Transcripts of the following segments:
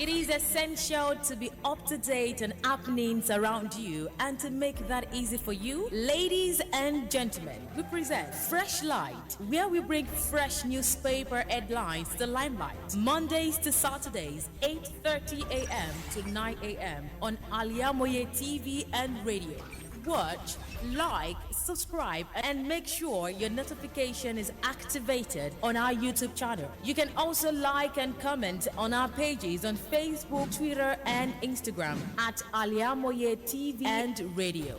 It is essential to be up to date on happenings around you, and to make that easy for you, ladies and gentlemen, we present Freshlight, where we bring fresh newspaper headlines to limelight. Mondays to Saturdays, 8:30 a.m. to 9 a.m. on Al-IyamoyeTv and radio. Watch, like, subscribe, and make sure your notification is activated on our YouTube channel. You can also like and comment on our pages on Facebook, Twitter, and Instagram at Al-IyamoyeTV and radio.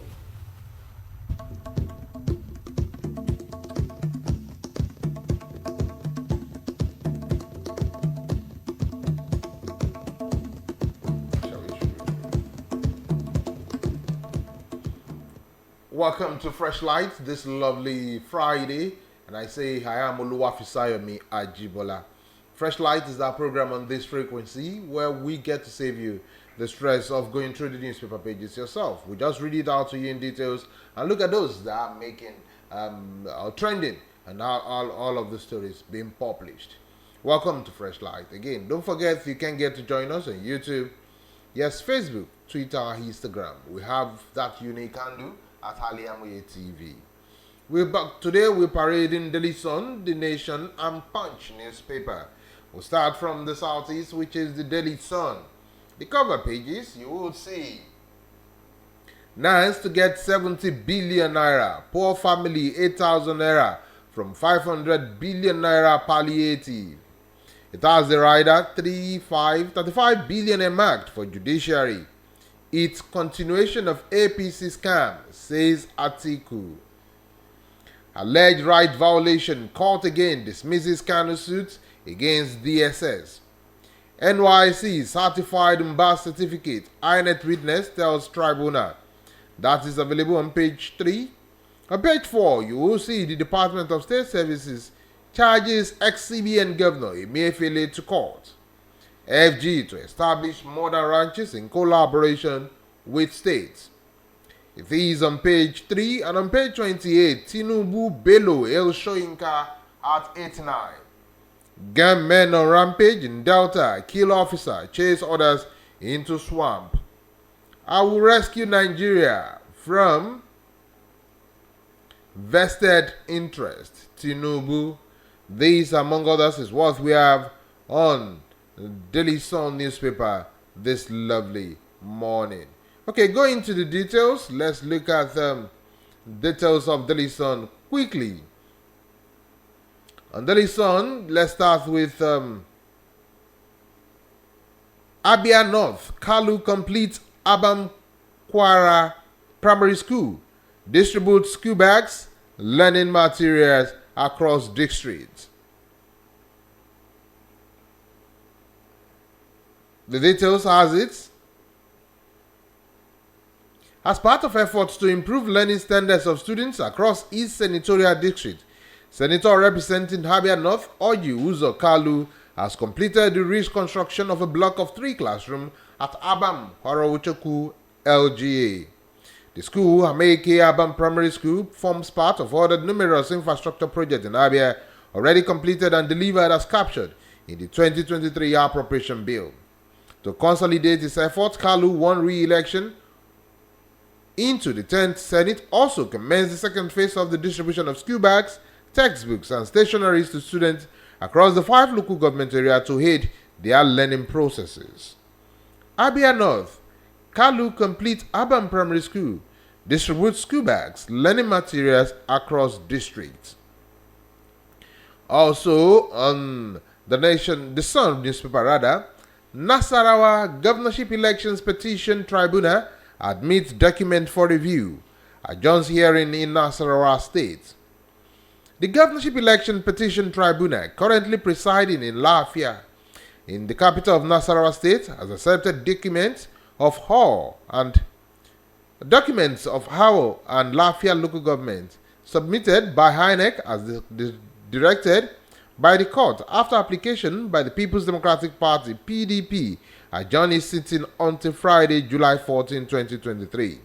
Welcome to Freshlight this lovely Friday, and I say I am Oluwafisayomi Ajibola. Freshlight is our program on this frequency where we get to save you the stress of going through the newspaper pages yourself. We just read it out to you in details and look at those that are making are trending and all of the stories being published. Welcome to Freshlight. Again, don't forget you can get to join us on YouTube, yes, Facebook, Twitter, Instagram. We have that unique handle at Al-IyamoyeTV. Today we're parading Daily Sun, The Nation, and Punch newspaper. We'll start from the southeast, which is the Daily Sun. The cover pages, you will see Nice to get 70 billion naira. Poor family 8,000 naira from 500 billion naira palliative. It has the rider 35 billion earmarked for judiciary. It's continuation of APC scam, says Atiku. Alleged right violation, court again dismisses Kanu suit against DSS. NYC certified birth certificate, INET witness tells tribunal. That is available on page 3. On page 4, you will see the Department of State Services charges ex-CBN Governor Emefiele to court. FG to establish modern ranches in collaboration with states. It is on page 3, and on page 28, Tinubu Bello El Shoyinka at 89. Gunmen on rampage in Delta, kill officer, chase others into swamp. I will rescue Nigeria from vested interest. Tinubu. These, among others, is what we have on Daily Sun newspaper this lovely morning. Okay, going into the details, let's look at details of Daily Sun quickly. On Daily Sun, let's start with Abia North. Kalu completes Abam Kwara Primary School. Distributes school bags, learning materials across districts. The details has it. As part of efforts to improve learning standards of students across East Senatorial District, Senator representing Abia North, Oji Uzo Kalu, has completed the reconstruction of a block of 3 classrooms at Abam Kwarawuchoku LGA. The school, Hameke Abam Primary School, forms part of other numerous infrastructure projects in Abia, already completed and delivered as captured in the 2023 appropriation bill. To consolidate its efforts, Kalu won re-election into the 10th Senate, also commenced the second phase of the distribution of school bags, textbooks, and stationeries to students across the 5 local government areas to aid their learning processes. Abia North, Kalu complete Abam Primary School, distributes school bags, learning materials across districts. Also on the Sun newspaper rather, Nasarawa Governorship Elections Petition Tribunal admits document for review. Adjourns hearing in Nasarawa State. The Governorship Election Petition Tribunal, currently presiding in Lafia, in the capital of Nasarawa State, has accepted documents of how and Lafia local government submitted by INEC as directed by the court after application by the People's Democratic Party (PDP) adjourned its sitting until Friday, July 14, 2023.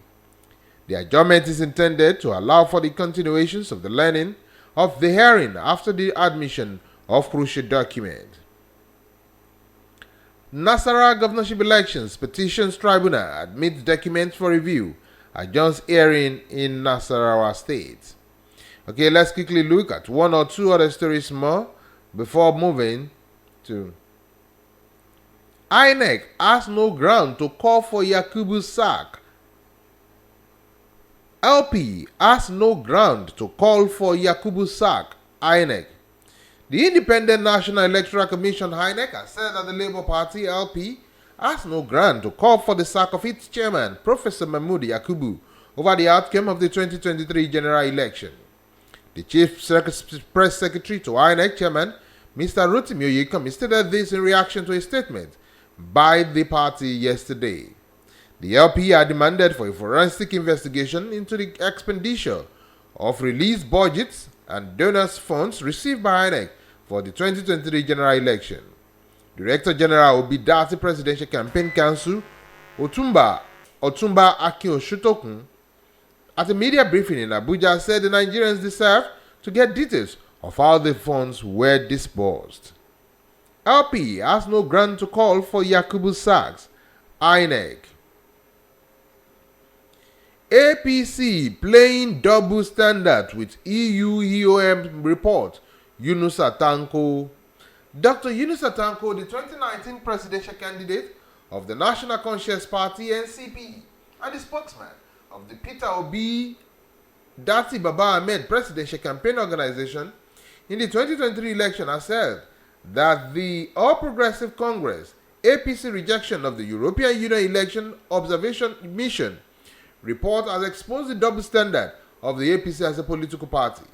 The adjournment is intended to allow for the continuations of the learning of the hearing after the admission of crucial document. Nasarawa governorship elections petitions tribunal admits documents for review. Adjourns hearing in Nasarawa state. Okay, let's quickly look at one or two other stories more before moving to INEC has no ground to call for Yakubu's sack. LP has no ground to call for Yakubu's sack. INEC. The Independent National Electoral Commission INEC has said that the Labour Party LP has no ground to call for the sack of its chairman, Professor Mahmood Yakubu, over the outcome of the 2023 general election. The Chief Press Secretary to INEC Chairman, Mr. Rotimi Oyekanmi, stated this in reaction to a statement by the party yesterday. The LP had demanded for a forensic investigation into the expenditure of released budgets and donors' funds received by INEC for the 2023 general election. Director General Obidati Presidential Campaign Council, Otumba Akin-Oshutokun, at a media briefing in Abuja, said the Nigerians deserve to get details of how the funds were disbursed. LP has no ground to call for Yakubu sacks. INEC. APC playing double standard with EU-EOM report. Yunusa Tanko. Dr. Yunusa Tanko, the 2019 presidential candidate of the National Conscious Party (NCP) and the spokesman of the Peter Obi Dati Baba Ahmed presidential campaign organization in the 2023 election, has said that the All Progressive Congress APC rejection of the European Union Election Observation Mission report has exposed the double standard of the APC as a political party.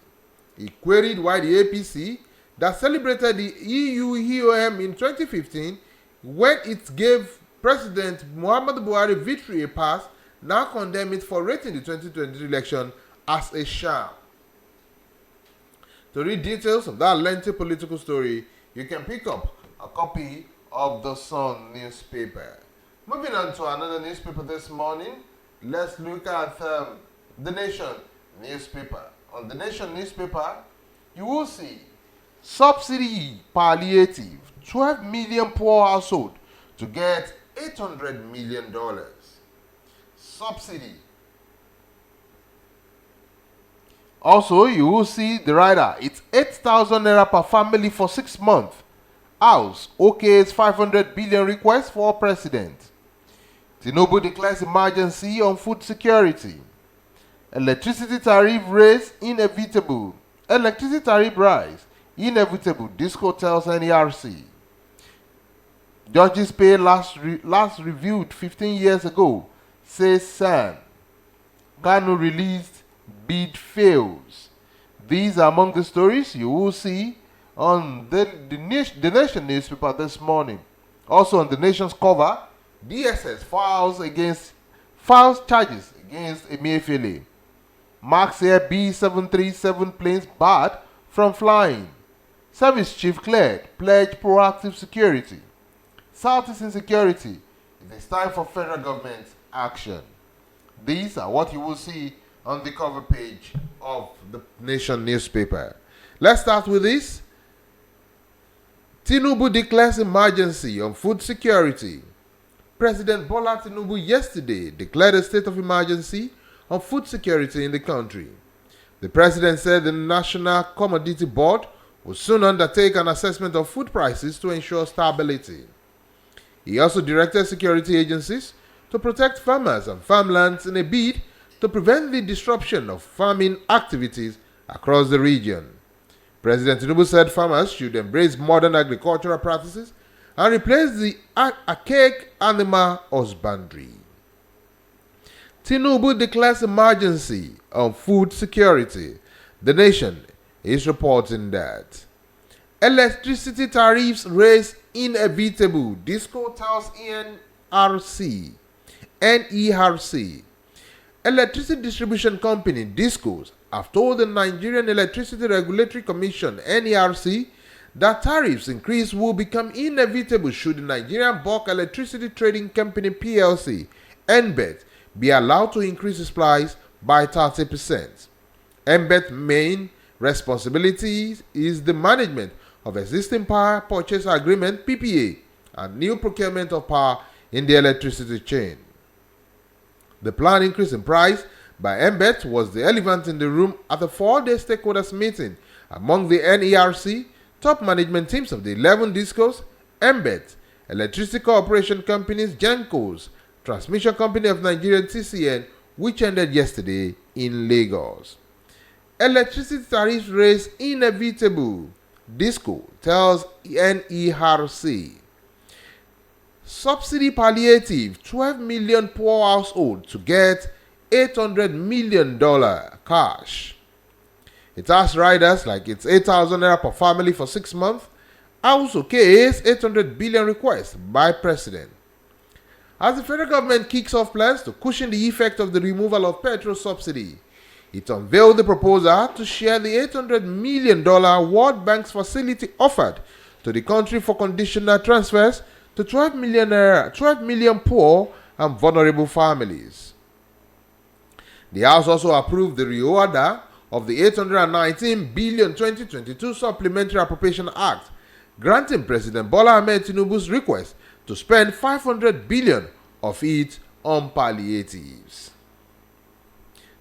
He queried why the APC that celebrated the EU-EOM in 2015 when it gave President Muhammadu Buhari victory a pass, now condemn it for rating the 2023 election as a sham. To read details of that lengthy political story, you can pick up a copy of the Sun newspaper. Moving on to another newspaper this morning, let's look at The Nation newspaper. On The Nation newspaper, you will see subsidy palliative, 12 million poor household to get $800 million. Subsidy. Also, you will see the rider. It's 8,000 naira per family for 6 months. House OK's 500 billion request for president. Tinubu declares emergency on food security. Electricity tariff raise inevitable. Electricity tariff rise inevitable. Disco tells NERC. Judges pay last reviewed 15 years ago, says San. Kanu released, bid fails. These are among the stories you will see on the Nation newspaper this morning. Also on the Nation's cover, DSS files charges against Emefiele. Max Air B737 planes barred from flying. Service chief cleared, pledged proactive security. Southeast insecurity. It is time for federal government action. These are what you will see on the cover page of the Nation newspaper. Let's start with this. Tinubu declares emergency on food security. President Bola Tinubu yesterday declared a state of emergency on food security in the country. The president said the National Commodity Board will soon undertake an assessment of food prices to ensure stability. He also directed security agencies to protect farmers and farmlands in a bid to prevent the disruption of farming activities across the region. President Tinubu said farmers should embrace modern agricultural practices and replace the archaic animal husbandry. Tinubu declares emergency on food security. The Nation is reporting that electricity tariffs raise inevitable. Disco tells NERC. Electricity distribution company Discos have told the Nigerian Electricity Regulatory Commission (NERC) that tariffs increase will become inevitable should the Nigerian Bulk Electricity Trading Company (PLC) (NBET) be allowed to increase its supplies by 30%. NBET's main responsibility is the management of existing power purchase agreement (PPA) and new procurement of power in the electricity chain. The planned increase in price by MBET was the elephant in the room at the 4-day stakeholders meeting among the NERC, top management teams of the 11 DISCOs, MBET, Electricity Corporation Companies, GENCOs, Transmission Company of Nigeria TCN, which ended yesterday in Lagos. Electricity tariff raise inevitable, DISCO tells NERC. Subsidy palliative, 12 million poor household to get $800 million cash. It asks riders like it's 8,000 naira per family for 6 months. Also case 800 billion request by president. As the federal government kicks off plans to cushion the effect of the removal of petrol subsidy, it unveiled the proposal to share the $800 million World Bank's facility offered to the country for conditional transfers to 12 million poor and vulnerable families. The House also approved the reorder of the 819 billion 2022 Supplementary Appropriation Act, granting President Bola Ahmed Tinubu's request to spend 500 billion of it on palliatives.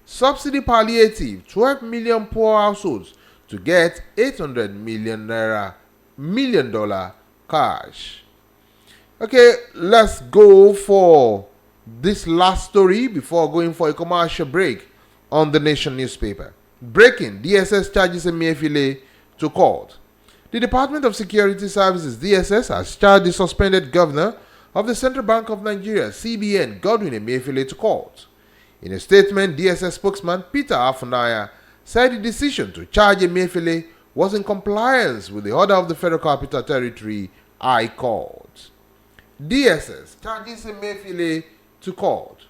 Subsidy palliative, 12 million poor households to get $800 million cash. Okay, let's go for this last story before going for a commercial break on the Nation newspaper. Breaking, DSS charges Emefiele to court. The Department of Security Services, DSS, has charged the suspended governor of the Central Bank of Nigeria, CBN, Godwin Emefiele, to court. In a statement, DSS spokesman Peter Afunaya said the decision to charge Emefiele was in compliance with the order of the Federal Capital Territory High Court. DSS charges Emefiele to court.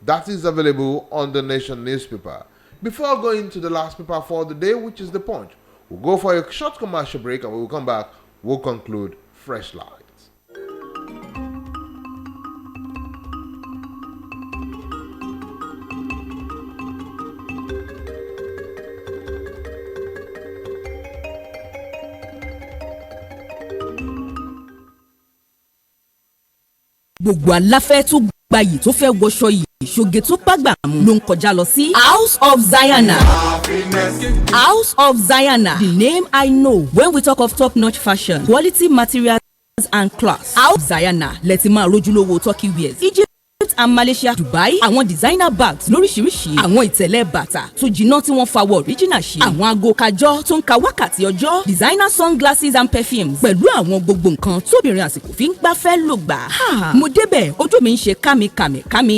That is available on the Nation newspaper. Before going to the last paper for the day, which is the Punch, we'll go for a short commercial break, and when we come back, we'll conclude Freshlight. Gbogbo aláfẹ́ tó gbayì tó fẹ́ wọṣọ yìí ṣoge tó bágbà mu ló ń kọjá lọ sí House of Zion. House of Zion, the name I know when we talk of top-notch fashion, quality materials and class. House of Zion lẹ́tí máa rójúlówó turkey wears, Egypt and Malaysia, Dubai, àwọn designer bags lóríṣiríṣi, àwọn ìtẹ̀lẹ̀ bàtà tó jiná tí wọ́n fawọ́ original ṣe, àwọn aago kájọ́ tó ń ka wákàtí ọjọ́, designer sunglasses and perfumes, pẹ̀lú àwọn gbogbo nǹkan tóbìnrin àsìkò fi ń gbáfẹ́ lò gbà. Mo débẹ̀ ojú mi ń ṣe kámi,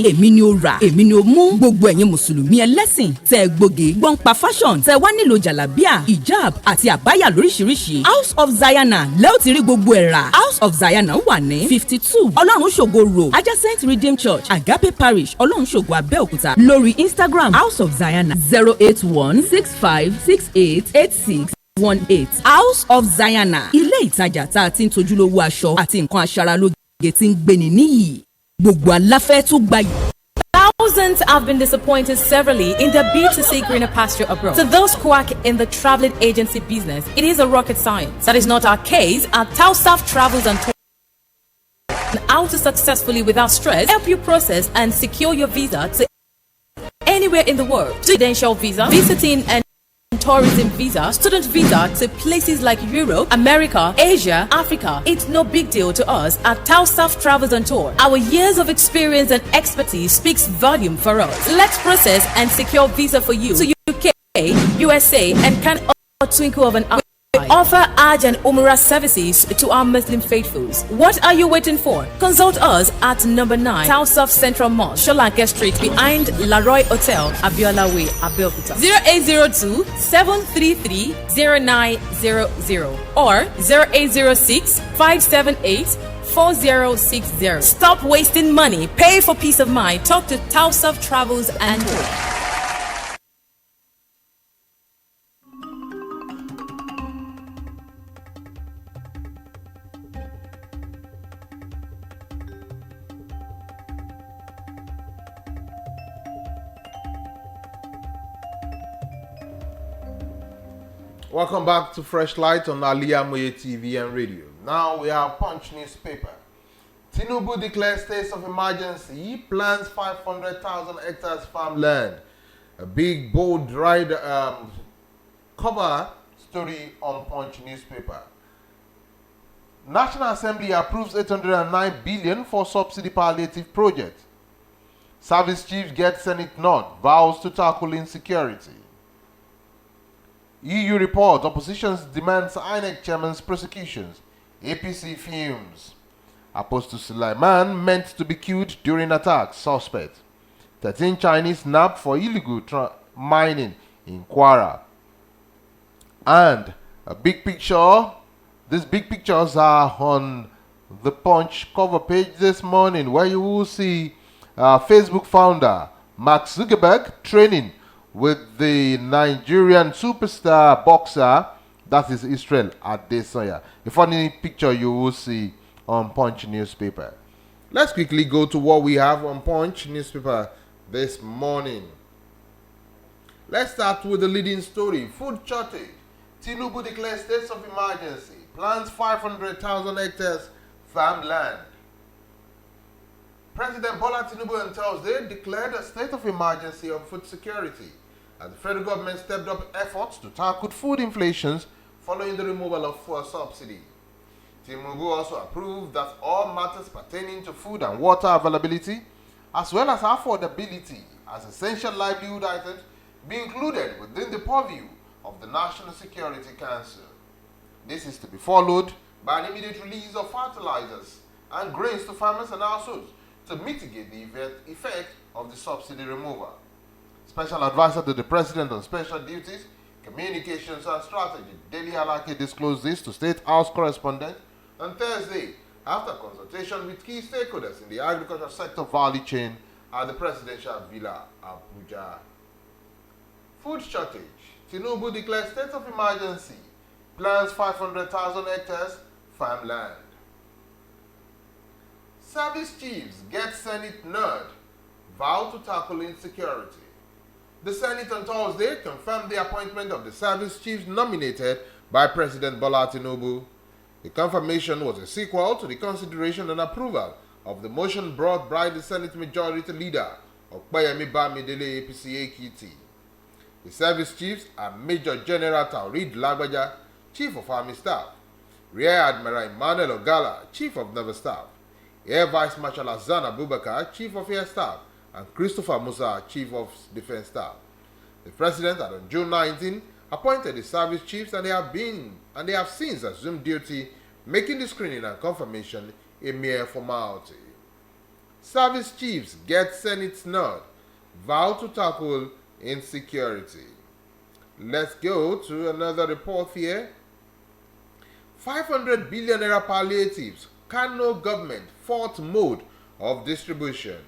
èmi ni ó rà, èmi ni ó mú. Gbogbo ẹ̀yin mùsùlùmí ẹlẹ́sìn tẹ́ gbòógì gbọ́n pa fashion tẹ́ wá nílò jàlábíà, hijab àti àbáyà lóríṣiríṣi. House of Zion lẹ́ ò ti rí gbogbo ẹ̀ rà. House of Zion wà ní 52 Ọlọ́run ṣògo road, adjacent Redeemed Church, Agape Parish, Ọlọ́run ṣògo Abẹ́òkúta. Lórí Instagram, House of Zion 08165688618. House of Zion, ilé ìtajà tá a ti ń tojúlówó aṣọ àti nǹkan aṣaralóge tí ń gbéni níyì. Gbogbo aláfẹ́ tó gbayì. Thousands have been disappointed severally in their bid to seek greener pasture abroad. To those quack in the traveling agency business, it is a rocket science. That is not our case at Tausaf Travels and Tours. How to successfully, without stress, help you process and secure your visa to anywhere in the world. Residential visa, visiting and tourism visa, student visa to places like Europe, America, Asia, Africa. It's no big deal to us at Tausaf Travels and Tour. Our years of experience and expertise speaks volume for us. Let's process and secure visa for you to UK, USA, and can twinkle of an eye. We offer Hajj and Umrah services to our Muslim faithfuls. What are you waiting for? Consult us at number 9 Tausaf Central Mosque, Sholanke Street, behind Laroy Hotel, Abiola Way, Abeokuta. 0802 733 0900 or 0806 578 4060. Stop wasting money. Pay for peace of mind. Talk to Tausaf Travels and Tour. Welcome back to Freshlight on Al-IyamoyeTv and radio. Now we have Punch newspaper. Tinubu declares state of emergency, plans 500,000 hectares farmland. A big, bold cover story on Punch newspaper. National Assembly approves 809 billion for subsidy palliative project. Service chiefs get Senate nod, vows to tackle insecurity. EU report, opposition demands INEC chairman's prosecutions. APC fumes. Apostle Sulaiman meant to be killed during attack, suspect. 13 Chinese nabbed for illegal mining in Kwara. And a big picture. These big pictures are on the Punch cover page this morning, where you will see Facebook founder Mark Zuckerberg training with the Nigerian superstar boxer, that is Israel Adesanya. A funny picture you will see on Punch newspaper. Let's quickly go to what we have on Punch newspaper this morning. Let's start with the leading story. Food shortage. Tinubu declares state of emergency. Plans 500,000 hectares farmland. President Bola Tinubu on Thursday declared a state of emergency on food security as the federal government stepped up efforts to tackle food inflations following the removal of fuel subsidy. Tinubu also approved that all matters pertaining to food and water availability, as well as affordability as essential livelihood items, be included within the purview of the National Security Council. This is to be followed by an immediate release of fertilizers and grains to farmers and households to mitigate the effect of the subsidy removal. Special Advisor to the President on Special Duties, Communications and Strategy, Dele Alake, disclosed this to State House correspondent on Thursday after consultation with key stakeholders in the agriculture sector value chain at the Presidential Villa, Abuja. Food shortage. Tinubu declares state of emergency. Plans 500,000 hectares farmland. Service chiefs get Senate nod. Vow to tackle insecurity. The Senate on Thursday confirmed the appointment of the service chiefs nominated by President Bola Tinubu. The confirmation was a sequel to the consideration and approval of the motion brought by the Senate Majority Leader, Okpeyemi Bamidele APC Ekiti. The service chiefs are Major General Taurid Lagbaja, Chief of Army Staff, Rear Admiral Emmanuel Ogala, Chief of Naval Staff, Air Vice Marshal Hassan Abubakar, Chief of Air Staff, and Christopher Musa, Chief of Defense Staff. The President had on June 19 appointed the service chiefs, and they have since assumed duty, making the screening and confirmation a mere formality. Service chiefs get Senate's nod, vow to tackle insecurity. Let's go to another report here. 500 billion naira palliatives, Kano government fourth mode of distribution.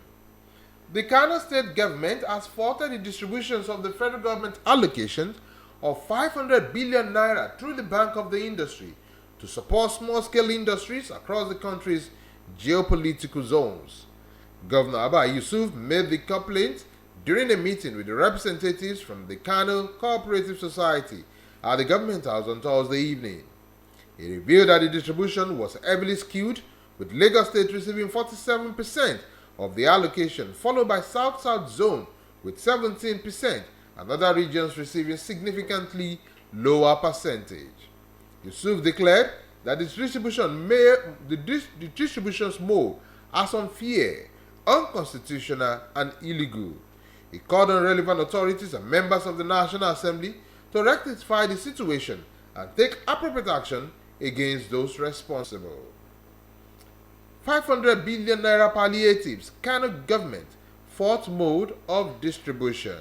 The Kano state government has faulted the distributions of the federal government allocations of 500 billion naira through the Bank of the Industry to support small-scale industries across the country's geopolitical zones. Governor Abba Yusuf made the complaint during a meeting with the representatives from the Kano Cooperative Society at the Government House on Thursday evening. He revealed that the distribution was heavily skewed, with Lagos State receiving 47% of the allocation, followed by South-South Zone with 17%, and other regions receiving significantly lower percentage. Yusuf declared that the distribution's mode as unfair, unconstitutional, and illegal. He called on relevant authorities and members of the National Assembly to rectify the situation and take appropriate action against those responsible. 500 billion naira palliatives, Kano government, fourth mode of distribution.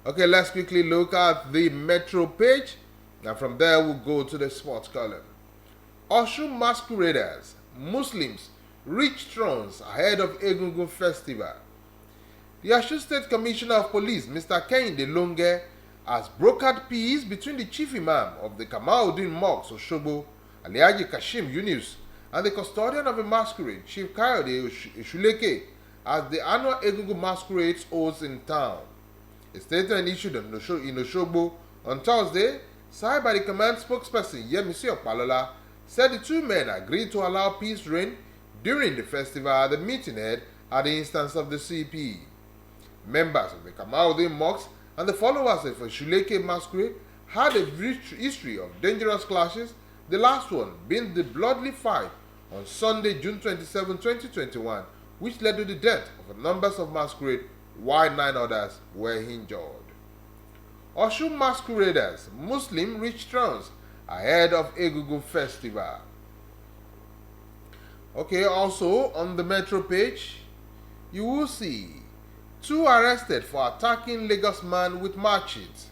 Okay, let's quickly look at the Metro page, and from there we'll go to the sports column. Osun masqueraders, Muslims reach thrones ahead of Egungun Festival. The Osun State Commissioner of Police, Mr. Kehinde Longe, has brokered peace between the Chief Imam of the Kamaldeen Mosque, Osogbo, Alhaji Kashim Yunus, and the custodian of a masquerade, Chief Kayode Eshuleke, as the annual Egungun masquerades holds in town. A statement issued in Osogbo on Thursday, signed by the command spokesperson Yemisi Opalola, said the two men agreed to allow peace reign During the festival, the meeting held at the instance of the CP. Members of the Kamaldeen mosques and the followers of the Shuleke masquerade had a rich history of dangerous clashes, the last one being the bloody fight on Sunday, June 27, 2021, which led to the death of a number of masquerade, while 9 others were injured. Osun masqueraders, Muslim reached thrones ahead of Egungun festival. Okay, also on the Metro page, you will see 2 arrested for attacking Lagos man with machetes.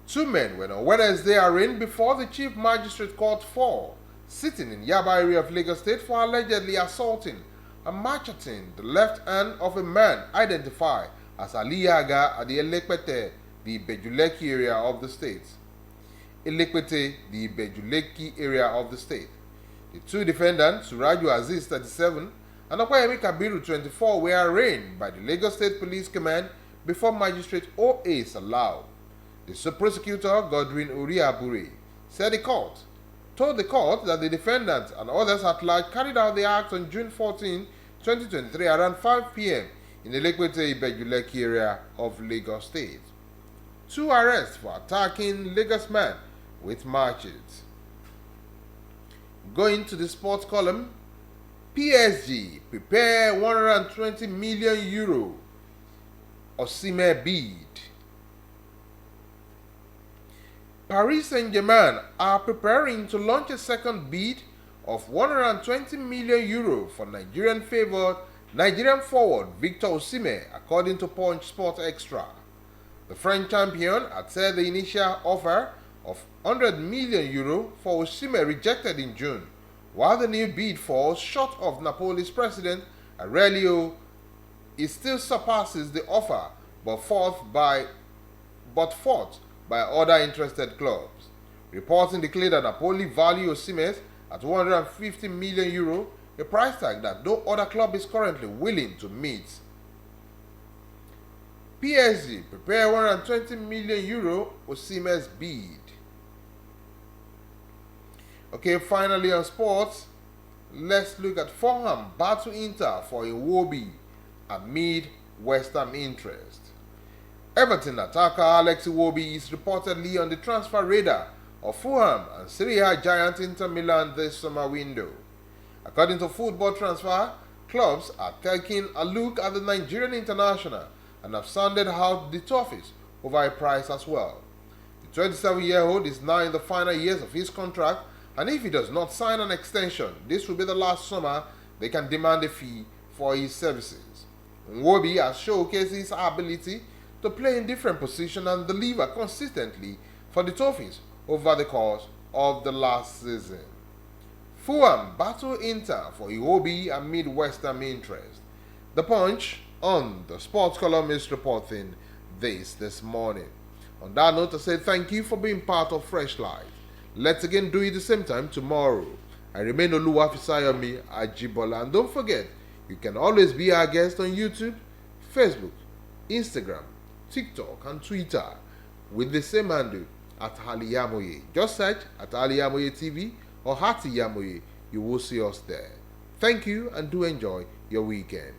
2 men were on Wednesday arraigned before the Chief Magistrate Court 4, sitting in Yaba area of Lagos State for allegedly assaulting and macheting the left hand of a man identified as Aliyaga at the Elekpete, the Bejuleki area of the state. Elekpete, the Bejuleki area of the state. The 2 defendants, Suraju Aziz, 37, and Okwayemi Kabiru, 24, were arraigned by the Lagos State Police Command before Magistrate O.A. Salau. The sub-prosecutor, Godwin Uriabure, said told the court that the defendants and others at large carried out the act on June 14, 2023 around 5 p.m. in the Elekwete Ibejuleki area of Lagos State. 2 arrests for attacking Lagos man with machetes. Going to the sports column, PSG prepare 120 million euro Osimhen bid. Paris Saint-Germain are preparing to launch a second bid of 120 million euro for Nigerian forward Victor Osimhen, according to Punch Sport Extra. The French champion had said the initial offer of 100 million euro for Osimhen rejected in June, while the new bid falls short of Napoli's president Aurelio. It still surpasses the offer, but fought by other interested clubs. Reporting declared that Napoli value Osimhen at 150 million euro, a price tag that no other club is currently willing to meet. PSG prepare 120 million euro Osimhen's bid. Okay, finally on sports, let's look at Fulham battle Inter for Iwobi amid West Ham interest. Everton attacker Alex Iwobi is reportedly on the transfer radar of Fulham and Serie A giant Inter Milan this summer window. According to Football Transfer, clubs are taking a look at the Nigerian international and have sounded out the toughest over a price as well. The 27-year-old is now in the final years of his contract, and if he does not sign an extension, this will be the last summer they can demand a fee for his services. Iwobi has showcased his ability to play in different positions and deliver consistently for the Toffees over the course of the last season. Fulham battle Inter for Iwobi amid West Ham interest. The Punch on the sports column is reporting this morning. On that note, I say thank you for being part of Freshlight. Let's again do it the same time tomorrow. I remain Oluwafisayomi Ajibola, and don't forget, you can always be our guest on YouTube, Facebook, Instagram, TikTok, and Twitter with the same handle at Al-IyamoyeTv. Just search at Al-IyamoyeTv or Al-Iyamoye. You will see us there. Thank you and do enjoy your weekend.